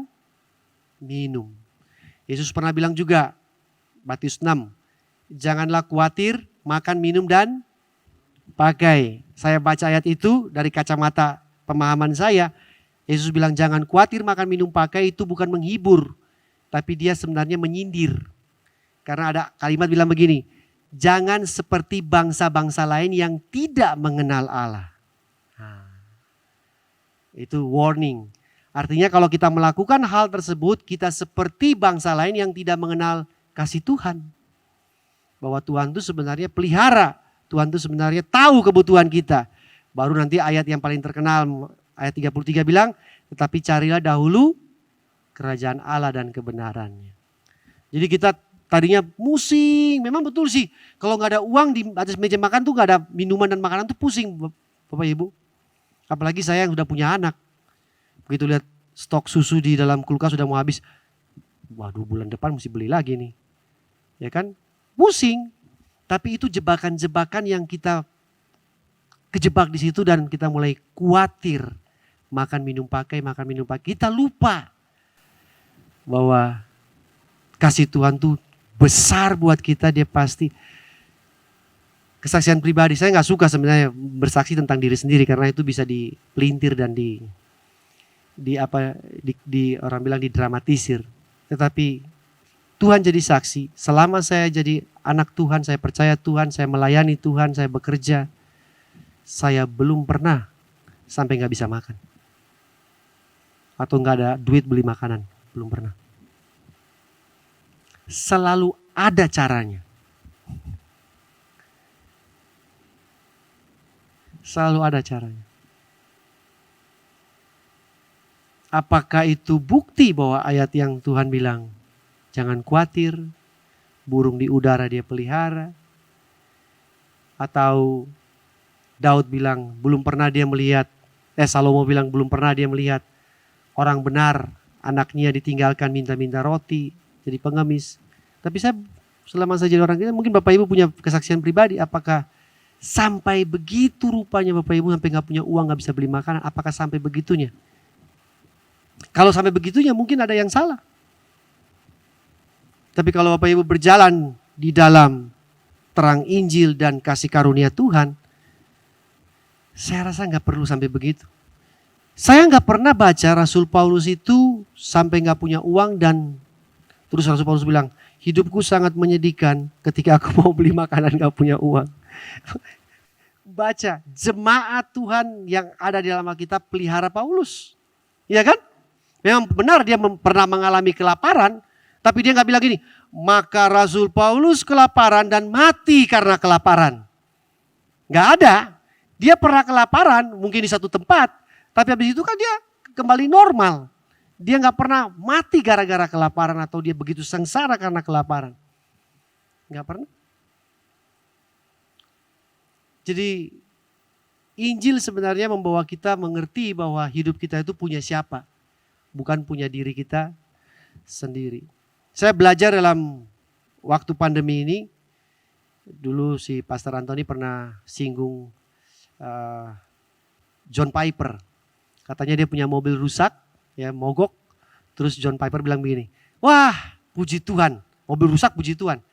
minum. Yesus pernah bilang juga, Matius 6, janganlah khawatir makan, minum, dan pakai. Saya baca ayat itu dari kacamata pemahaman saya. Yesus bilang jangan khawatir makan, minum, pakai, itu bukan menghibur. Tapi dia sebenarnya menyindir. Karena ada kalimat bilang begini, jangan seperti bangsa-bangsa lain yang tidak mengenal Allah. Itu warning. Artinya kalau kita melakukan hal tersebut, kita seperti bangsa lain yang tidak mengenal kasih Tuhan. Bahwa Tuhan itu sebenarnya pelihara. Tuhan itu sebenarnya tahu kebutuhan kita. Baru nanti ayat yang paling terkenal, ayat 33 bilang, tetapi carilah dahulu kerajaan Allah dan kebenarannya. Jadi kita tadinya pusing, memang betul sih. Kalau nggak ada uang di atas meja makan tuh, nggak ada minuman dan makanan tuh pusing Bapak Ibu. Apalagi saya yang sudah punya anak. Begitu lihat stok susu di dalam kulkas sudah mau habis. Waduh, bulan depan mesti beli lagi nih. Ya kan? Pusing. Tapi itu jebakan-jebakan yang kita kejebak di situ dan kita mulai khawatir. Makan minum pakai. Kita lupa bahwa kasih Tuhan tuh besar buat kita, dia pasti. Kesaksian pribadi, saya nggak suka sebenarnya bersaksi tentang diri sendiri karena itu bisa dipelintir dan orang bilang didramatisir. Tetapi Tuhan jadi saksi, selama saya jadi anak Tuhan, saya percaya Tuhan, saya melayani Tuhan, saya bekerja, saya belum pernah sampai nggak bisa makan. Atau nggak ada duit beli makanan, belum pernah. Selalu ada caranya. Selalu ada caranya. Apakah itu bukti bahwa ayat yang Tuhan bilang, jangan khawatir, burung di udara dia pelihara. Atau Daud bilang, belum pernah dia melihat, Salomo bilang belum pernah dia melihat orang benar, anaknya ditinggalkan minta-minta roti, jadi pengemis. Tapi saya selama saya jadi orang kita, mungkin Bapak Ibu punya kesaksian pribadi, apakah sampai begitu rupanya Bapak Ibu sampai gak punya uang, gak bisa beli makanan, apakah sampai begitunya? Kalau sampai begitunya mungkin ada yang salah. Tapi kalau Bapak Ibu berjalan di dalam terang Injil dan kasih karunia Tuhan, saya rasa gak perlu sampai begitu. Saya gak pernah baca Rasul Paulus itu sampai gak punya uang dan terus Rasul Paulus bilang, hidupku sangat menyedihkan ketika aku mau beli makanan gak punya uang. Baca jemaat Tuhan yang ada di dalam Alkitab pelihara Paulus. Iya kan? Memang benar dia pernah mengalami kelaparan. Tapi dia gak bilang gini, maka Rasul Paulus kelaparan dan mati karena kelaparan. Gak ada. Dia pernah kelaparan mungkin di satu tempat. Tapi habis itu kan dia kembali normal. Dia gak pernah mati gara-gara kelaparan atau dia begitu sengsara karena kelaparan. Gak pernah. Jadi Injil sebenarnya membawa kita mengerti bahwa hidup kita itu punya siapa. Bukan punya diri kita sendiri. Saya belajar dalam waktu pandemi ini. Dulu si Pastor Anthony pernah singgung John Piper. Katanya dia punya mobil rusak, ya mogok. Terus John Piper bilang begini, wah puji Tuhan, mobil rusak puji Tuhan.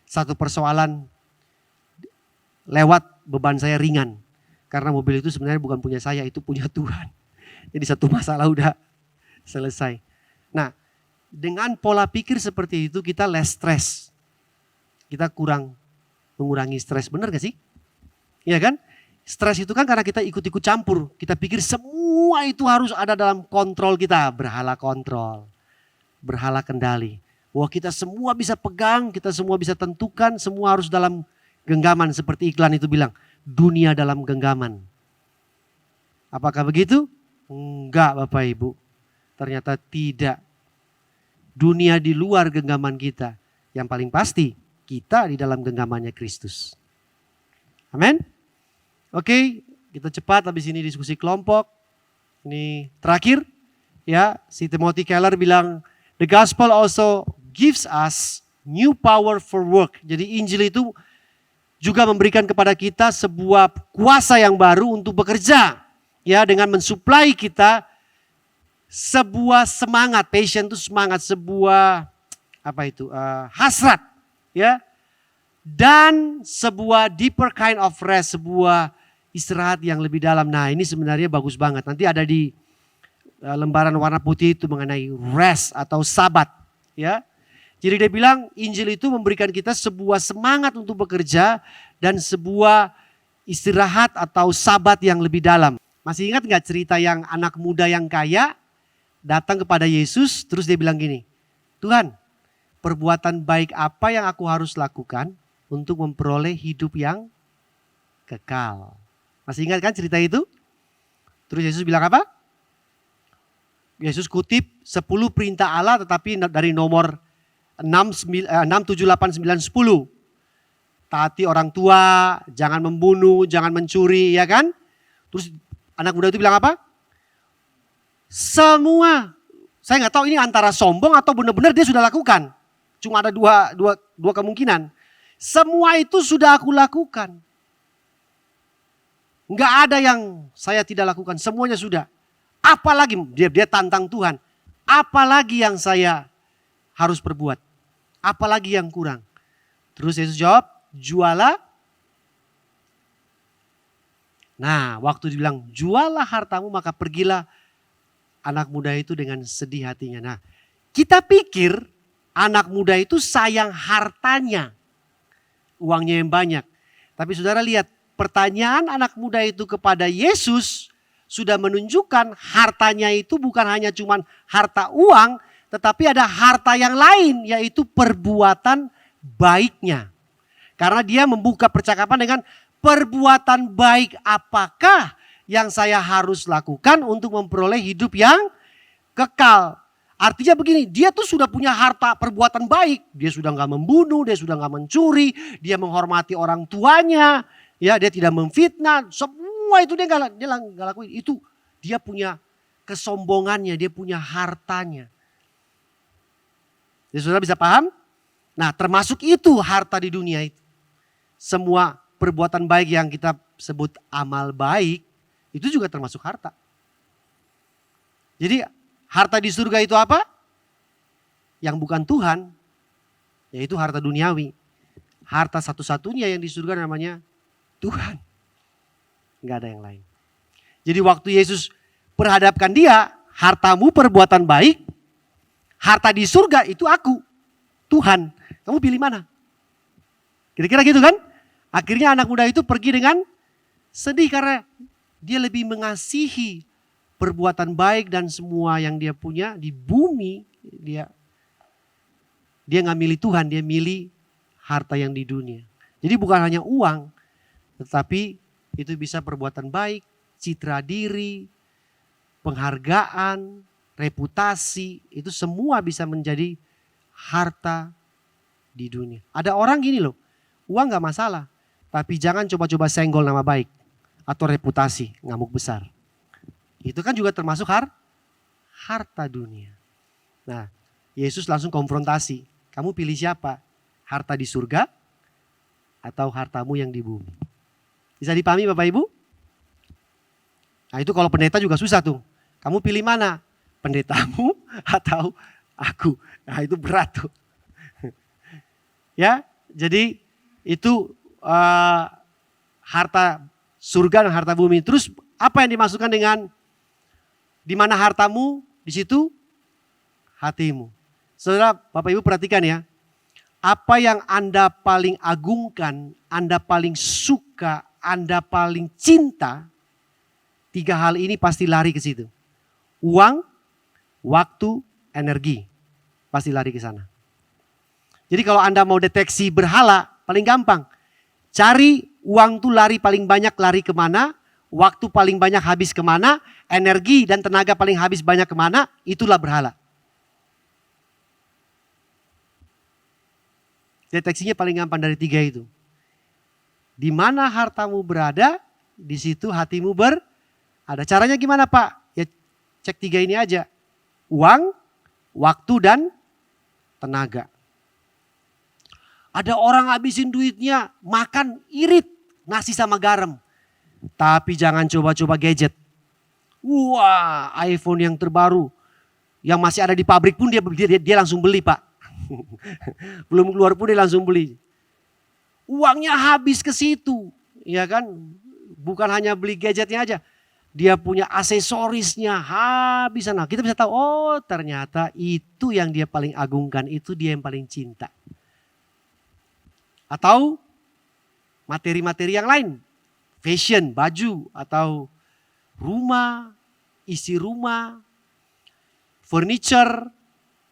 Satu persoalan lewat, beban saya ringan. Karena mobil itu sebenarnya bukan punya saya, itu punya Tuhan. Jadi satu masalah udah selesai. Nah, dengan pola pikir seperti itu kita less stress. Kita mengurangi stres, benar gak sih? Iya kan? Stres itu kan karena kita ikut-ikut campur. Kita pikir semua itu harus ada dalam kontrol kita. Berhala kontrol, berhala kendali. Wah, kita semua bisa pegang, kita semua bisa tentukan, semua harus dalam genggaman. Seperti iklan itu bilang, dunia dalam genggaman. Apakah begitu? Enggak Bapak Ibu. Ternyata tidak. Dunia di luar genggaman kita. Yang paling pasti kita di dalam genggamannya Kristus. Amin. Oke, kita cepat habis ini diskusi kelompok. Ini terakhir ya, si Timothy Keller bilang the gospel also gives us new power for work. Jadi Injil itu juga memberikan kepada kita sebuah kuasa yang baru untuk bekerja. Ya, dengan mensuplai kita sebuah semangat, passion itu semangat, sebuah hasrat, ya, dan sebuah deeper kind of rest, sebuah istirahat yang lebih dalam. Nah, ini sebenarnya bagus banget. Nanti ada di lembaran warna putih itu mengenai rest atau sabat, ya. Jadi dia bilang Injil itu memberikan kita sebuah semangat untuk bekerja dan sebuah istirahat atau sabat yang lebih dalam. Masih ingat nggak cerita yang anak muda yang kaya datang kepada Yesus, terus dia bilang gini, Tuhan, perbuatan baik apa yang aku harus lakukan untuk memperoleh hidup yang kekal? Masih ingat kan cerita itu? Terus Yesus bilang apa? Yesus kutip 10 perintah Allah tetapi dari nomor 6, 7, 8, 9, 10. Taati orang tua, jangan membunuh, jangan mencuri, ya kan? Terus anak muda itu bilang apa? Semua, saya nggak tahu ini antara sombong atau benar-benar dia sudah lakukan. Cuma ada dua kemungkinan. Semua itu sudah aku lakukan. Nggak ada yang saya tidak lakukan, semuanya sudah. Apalagi, dia tantang Tuhan. Apalagi yang saya harus perbuat? Apalagi yang kurang? Terus Yesus jawab, jualah. Nah, waktu dibilang jualah hartamu maka pergilah anak muda itu dengan sedih hatinya. Nah, kita pikir anak muda itu sayang hartanya, uangnya yang banyak. Tapi saudara lihat, pertanyaan anak muda itu kepada Yesus sudah menunjukkan hartanya itu bukan hanya cuman harta uang, tetapi ada harta yang lain, yaitu perbuatan baiknya. Karena dia membuka percakapan dengan perbuatan baik apakah yang saya harus lakukan untuk memperoleh hidup yang kekal. Artinya begini, dia tuh sudah punya harta perbuatan baik. Dia sudah gak membunuh, dia sudah gak mencuri, dia menghormati orang tuanya. Ya, dia tidak memfitnah, semua itu dia gak lakuin. Itu dia punya kesombongannya, dia punya hartanya. Jadi saudara bisa paham? Nah, termasuk itu harta di dunia itu. Semua perbuatan baik yang kita sebut amal baik, itu juga termasuk harta. Jadi harta di surga itu apa? Yang bukan Tuhan, yaitu harta duniawi. Harta satu-satunya yang di surga namanya Tuhan. Enggak ada yang lain. Jadi waktu Yesus perhadapkan dia, hartamu perbuatan baik, harta di surga itu aku, Tuhan. Kamu pilih mana? Kira-kira gitu kan? Akhirnya anak muda itu pergi dengan sedih karena dia lebih mengasihi perbuatan baik dan semua yang dia punya di bumi. Dia gak milih Tuhan, dia milih harta yang di dunia. Jadi bukan hanya uang, tetapi itu bisa perbuatan baik, citra diri, penghargaan, reputasi, itu semua bisa menjadi harta di dunia. Ada orang gini loh, uang gak masalah, tapi jangan coba-coba senggol nama baik atau reputasi, ngamuk besar. Itu kan juga termasuk harta dunia. Nah, Yesus langsung konfrontasi, kamu pilih siapa? Harta di surga atau hartamu yang di bumi. Bisa dipahami Bapak Ibu? Nah itu kalau pendeta juga susah tuh. Kamu pilih mana? Pendetamu atau aku? Nah itu berat tuh. Ya, jadi itu harta surga dan harta bumi. Terus apa yang dimaksudkan dengan di mana hartamu, di situ hatimu. Saudara, Bapak Ibu perhatikan ya. Apa yang Anda paling agungkan, Anda paling suka, Anda paling cinta, 3 hal ini pasti lari ke situ. Uang, waktu, energi. Pasti lari ke sana. Jadi kalau Anda mau deteksi berhala, paling gampang. Cari uang tuh lari paling banyak lari kemana, waktu paling banyak habis kemana, energi dan tenaga paling habis banyak kemana, itulah berhala. Deteksinya paling gampang dari 3 itu. Di mana hartamu berada, di situ hatimu berada. Caranya gimana Pak? Ya cek 3 ini aja. Uang, waktu dan tenaga. Ada orang habisin duitnya makan irit nasi sama garam. Tapi jangan coba-coba gadget. Wah, iPhone yang terbaru. Yang masih ada di pabrik pun dia langsung beli Pak. Belum keluar pun dia langsung beli. Uangnya habis ke situ. Ya kan? Bukan hanya beli gadgetnya aja. Dia punya aksesorisnya habis sana. Kita bisa tahu, oh ternyata itu yang dia paling agungkan. Itu dia yang paling cinta. Atau materi-materi yang lain. Fashion, baju, atau rumah, isi rumah, furniture.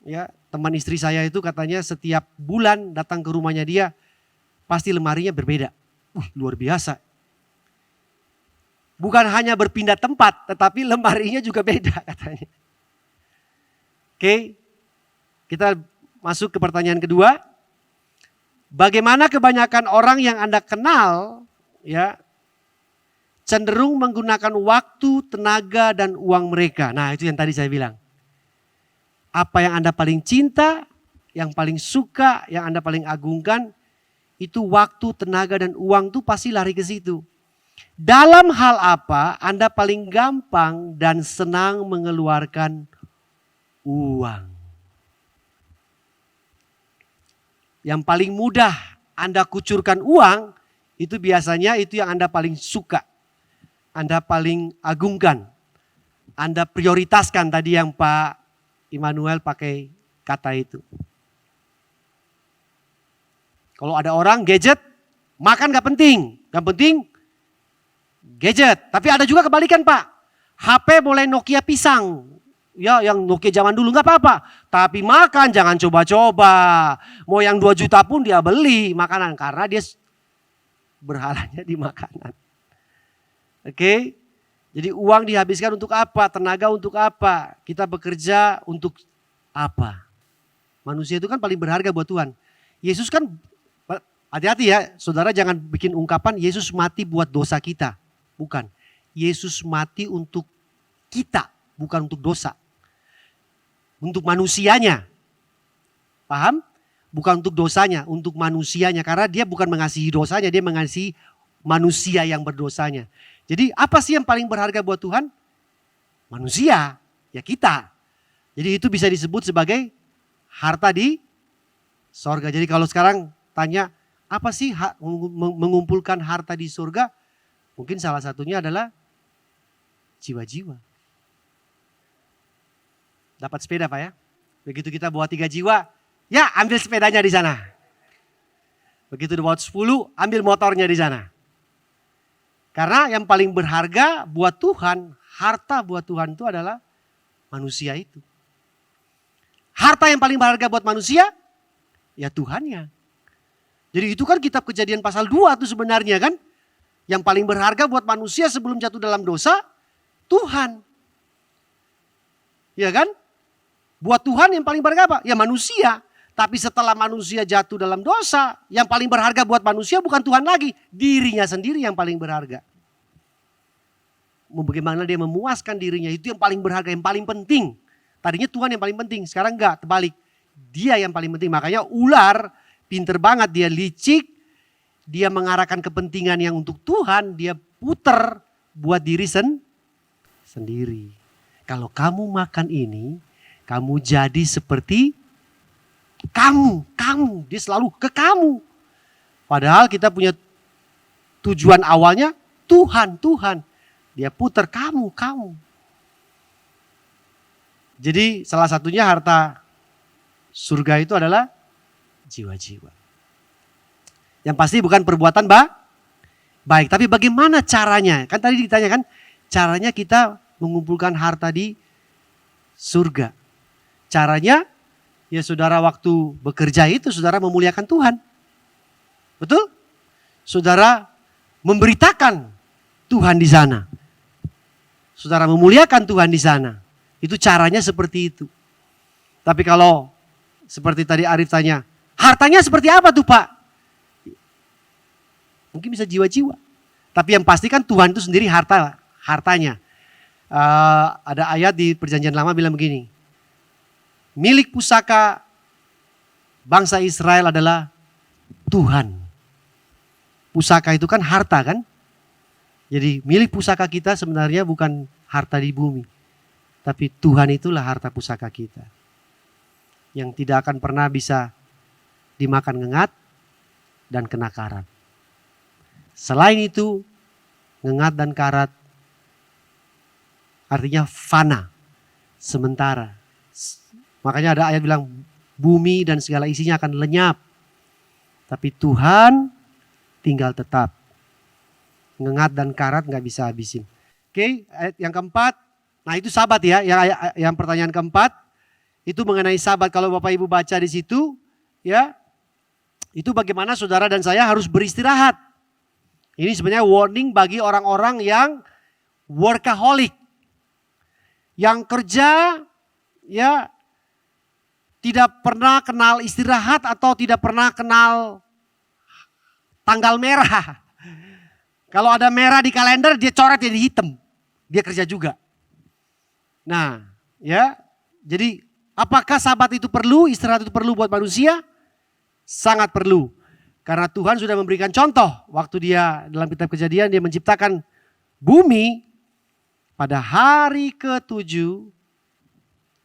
Ya, teman istri saya itu katanya setiap bulan datang ke rumahnya dia, pasti lemarinya berbeda. Luar biasa. Bukan hanya berpindah tempat, tetapi lemarinya juga beda katanya. Oke, kita masuk ke pertanyaan kedua. Bagaimana kebanyakan orang yang Anda kenal ya cenderung menggunakan waktu, tenaga, dan uang mereka. Nah itu yang tadi saya bilang. Apa yang Anda paling cinta, yang paling suka, yang Anda paling agungkan, itu waktu, tenaga, dan uang tuh pasti lari ke situ. Dalam hal apa Anda paling gampang dan senang mengeluarkan uang? Yang paling mudah Anda kucurkan uang, itu biasanya itu yang Anda paling suka. Anda paling agungkan. Anda prioritaskan tadi yang Pak Immanuel pakai kata itu. Kalau ada orang gadget, makan gak penting. Yang penting gadget. Tapi ada juga kebalikan Pak. HP boleh Nokia pisang. Ya yang Nokia zaman dulu gak apa-apa. Tapi makan jangan coba-coba. Mau yang 2 juta pun dia beli makanan. Karena dia berhalanya di makanan. Oke. Jadi uang dihabiskan untuk apa? Tenaga untuk apa? Kita bekerja untuk apa? Manusia itu kan paling berharga buat Tuhan. Yesus kan, hati-hati ya saudara jangan bikin ungkapan Yesus mati buat dosa kita. Bukan. Yesus mati untuk kita, bukan untuk dosa. Untuk manusianya. Paham? Bukan untuk dosanya, untuk manusianya. Karena dia bukan mengasihi dosanya, dia mengasihi manusia yang berdosanya. Jadi apa sih yang paling berharga buat Tuhan? Manusia, ya kita. Jadi itu bisa disebut sebagai harta di sorga. Jadi kalau sekarang tanya, apa sih mengumpulkan harta di surga? Mungkin salah satunya adalah jiwa-jiwa. Dapat sepeda Pak ya. Begitu kita bawa 3 jiwa, ya ambil sepedanya di sana. Begitu bawa 10, ambil motornya di sana. Karena yang paling berharga buat Tuhan, harta buat Tuhan itu adalah manusia itu. Harta yang paling berharga buat manusia, ya Tuhannya. Jadi itu kan kitab Kejadian pasal 2 itu sebenarnya kan. Yang paling berharga buat manusia sebelum jatuh dalam dosa, Tuhan. Ya kan? Buat Tuhan yang paling berharga apa? Ya manusia. Tapi setelah manusia jatuh dalam dosa, yang paling berharga buat manusia bukan Tuhan lagi. Dirinya sendiri yang paling berharga. Bagaimana dia memuaskan dirinya, itu yang paling berharga, yang paling penting. Tadinya Tuhan yang paling penting, sekarang enggak, terbalik. Dia yang paling penting, makanya ular pinter banget, dia licik. dia mengarahkan kepentingan yang untuk Tuhan, dia puter buat diri sendiri. Kalau kamu makan ini, kamu jadi seperti kamu. Dia selalu ke kamu. Padahal kita punya tujuan awalnya Tuhan. Dia putar kamu. Jadi salah satunya harta surga itu adalah jiwa-jiwa. Yang pasti bukan perbuatan baik. Tapi bagaimana caranya? Kan tadi ditanyakan caranya kita mengumpulkan harta di surga. Caranya ya saudara waktu bekerja itu saudara memuliakan Tuhan. Betul? Saudara memberitakan Tuhan di sana. Saudara memuliakan Tuhan di sana. Itu caranya seperti itu. Tapi kalau seperti tadi Arif tanya, hartanya seperti apa tuh Pak? Mungkin bisa jiwa-jiwa. Tapi yang pasti kan Tuhan itu sendiri hartanya. Ada ayat di Perjanjian Lama bilang begini. Milik pusaka bangsa Israel adalah Tuhan. Pusaka itu kan harta kan? Jadi milik pusaka kita sebenarnya bukan harta di bumi. Tapi Tuhan itulah harta pusaka kita. Yang tidak akan pernah bisa dimakan ngengat dan kena karat. Selain itu, ngengat dan karat artinya fana, sementara. Makanya ada ayat bilang bumi dan segala isinya akan lenyap. Tapi Tuhan tinggal tetap. Ngengat dan karat gak bisa habisin. Oke, ayat yang keempat. Nah itu Sabat ya, yang pertanyaan keempat. Itu mengenai Sabat. Kalau Bapak Ibu baca di situ, ya itu bagaimana saudara dan saya harus beristirahat. Ini sebenarnya warning bagi orang-orang yang workaholic. Yang kerja ya tidak pernah kenal istirahat atau tidak pernah kenal tanggal merah. Kalau ada merah di kalender dia coret jadi hitam. Dia kerja juga. Nah ya jadi apakah Sabat itu perlu, istirahat itu perlu buat manusia? Sangat perlu. Karena Tuhan sudah memberikan contoh waktu dia dalam kitab Kejadian dia menciptakan bumi pada hari ke-7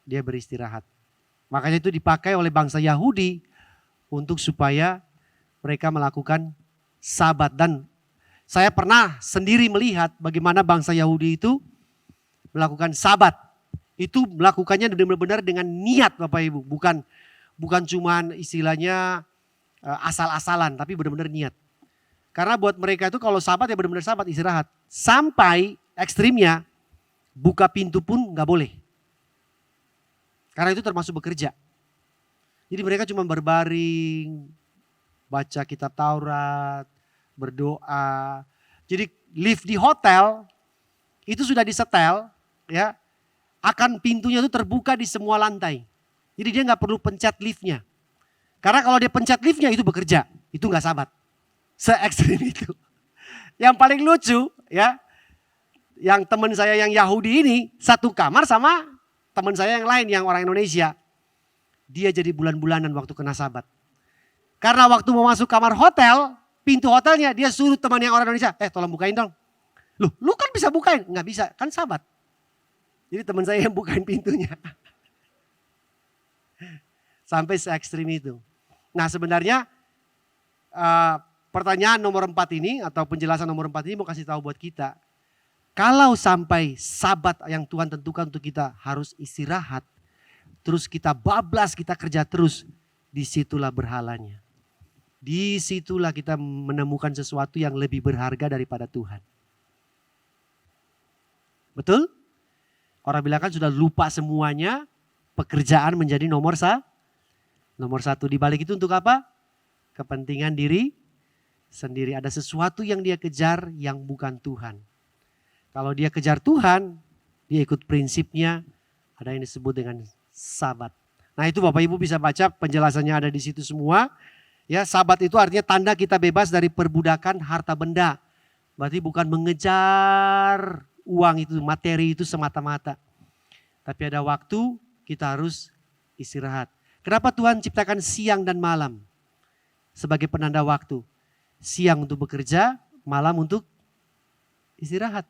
dia beristirahat. Makanya itu dipakai oleh bangsa Yahudi untuk supaya mereka melakukan Sabat. Dan saya pernah sendiri melihat bagaimana bangsa Yahudi itu melakukan Sabat. Itu melakukannya benar-benar dengan niat Bapak Ibu. Bukan cuman istilahnya asal-asalan, tapi benar-benar niat. Karena buat mereka itu kalau Sabat ya benar-benar Sabat, istirahat. Sampai ekstrimnya buka pintu pun gak boleh. Karena itu termasuk bekerja. Jadi mereka cuma berbaring, baca kitab Taurat, berdoa. Jadi lift di hotel itu sudah disetel ya. Akan pintunya itu terbuka di semua lantai. Jadi dia gak perlu pencet liftnya. Karena kalau dia pencet liftnya itu bekerja, itu gak Sabat. Se-ekstrim itu. Yang paling lucu ya, yang teman saya yang Yahudi ini satu kamar sama teman saya yang lain yang orang Indonesia. Dia jadi bulan-bulanan waktu kena Sabat. Karena waktu mau masuk kamar hotel, pintu hotelnya dia suruh teman yang orang Indonesia, tolong bukain dong. Lu kan bisa bukain, nggak bisa, kan Sabat. Jadi teman saya yang bukain pintunya. Sampai se-ekstrim itu. Nah sebenarnya pertanyaan nomor 4 ini atau penjelasan nomor 4 ini mau kasih tahu buat kita. Kalau sampai Sabat yang Tuhan tentukan untuk kita harus istirahat. Terus kita bablas, kita kerja terus. Disitulah berhalanya. Disitulah kita menemukan sesuatu yang lebih berharga daripada Tuhan. Betul? Orang bilang kan sudah lupa semuanya. Pekerjaan menjadi nomor 1. Di balik itu untuk apa? Kepentingan diri sendiri. Ada sesuatu yang dia kejar yang bukan Tuhan. Kalau dia kejar Tuhan, dia ikut prinsipnya. Ada yang disebut dengan Sabat. Nah itu Bapak Ibu bisa baca penjelasannya ada di situ semua. Ya Sabat itu artinya tanda kita bebas dari perbudakan harta benda. Berarti bukan mengejar uang itu, materi itu semata-mata. Tapi ada waktu kita harus istirahat. Kenapa Tuhan ciptakan siang dan malam sebagai penanda waktu? Siang untuk bekerja, malam untuk istirahat.